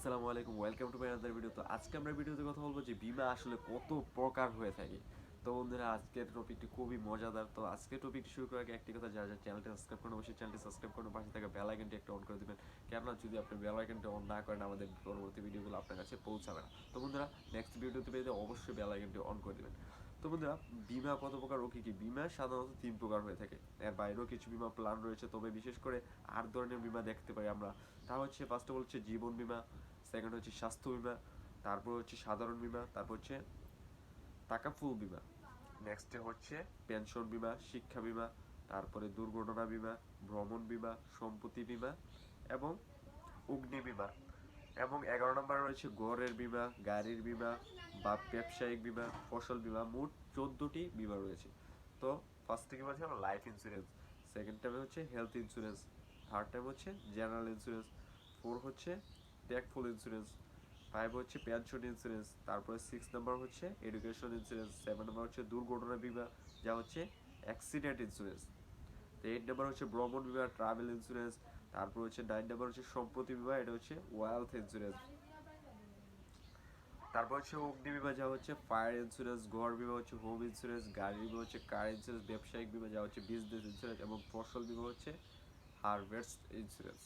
আসসালামু আলাইকুম, welcome to my another video. তো আজকে আমরা ভিডিওতে কথা বলবো যে বীমা আসলে কত প্রকার হয়ে থাকে। তো বন্ধুরা, আজকের টপিকটি খুবই মজাদার। তো আজকের টপিকটি শুরু করার আগে একটি কথা, যারা যারা চ্যানেলটি সাবস্ক্রাইব করেন অবশ্যই চ্যানেলটি সাবস্ক্রাইব করুন, পাশে থাকা বেল আইকনটি একটা অন করে দেবেন। কেননা যদি আপনি বেল আইকনটি অন না করেন আমাদের পরবর্তী ভিডিওগুলো আপনার কাছে পৌঁছাবে না। তো বন্ধুরা, নেক্সট ভিডিওতে পেতে অবশ্যই বেল আইকনটি অন করে দেবেন। তো বন্ধুরা, বীমা কত প্রকার ও কী? বীমা সাধারণত 3 প্রকার হয়ে থাকে। এর বাইরেও কিছু বীমা প্ল্যান রয়েছে, তবে বিশেষ করে 8 ধরনের বীমা দেখতে পাই আমরা। তা হচ্ছে ফার্স্ট অফ অল হচ্ছে জীবন বীমা, সেকেন্ড হচ্ছে স্বাস্থ্য বীমা, তারপর হচ্ছে সাধারণ বীমা, তারপর হচ্ছে টাকাফুল বীমা, নেক্সটে হচ্ছে পেনশন বীমা, শিক্ষা বীমা, তারপরে দুর্ঘটনা বীমা, ভ্রমণ বীমা, সম্পত্তি বীমা এবং অগ্নি বীমা। এবং 11 নম্বরে রয়েছে ঘরের বীমা, গাড়ির বীমা বা ব্যবসায়িক বীমা, ফসল বীমা। মোট 14টি বীমা রয়েছে। তো ফার্স্ট থেকে বলছি আমরা লাইফ ইন্স্যুরেন্স, সেকেন্ড টাইমে হচ্ছে হেলথ ইন্স্যুরেন্স, থার্ড টাইম হচ্ছে জেনারেল ইন্স্যুরেন্স, ফোর হচ্ছে টেকফুল ইন্স্যুরেন্স, ফাইভ হচ্ছে পেনশন ইন্স্যুরেন্স, তারপরে 6 নম্বর হচ্ছে এডুকেশন ইন্স্যুরেন্স, 7 নম্বর হচ্ছে দুর্ঘটনা বীমা যা হচ্ছে অ্যাক্সিডেন্ট ইন্স্যুরেন্স, 8 নম্বর হচ্ছে ভ্রমণ বীমা ট্রাভেল ইন্স্যুরেন্স, তারপর হচ্ছে 9 নম্বর হচ্ছে সম্পত্তি বীমা, এটা হচ্ছে ওয়েলথ ইন্স্যুরেন্স, তারপর হচ্ছে অগ্নি বীমা যা হচ্ছে ফায়ার ইন্স্যুরেন্স, ঘর বীমা হচ্ছে হোম ইন্স্যুরেন্স, গাড়ি বীমা হচ্ছে কার ইন্স্যুরেন্স, ব্যবসায়িক বীমা যা হচ্ছে বিজনেস ইন্স্যুরেন্স এবং ফসল বীমা হচ্ছে হারভেস্ট ইন্স্যুরেন্স।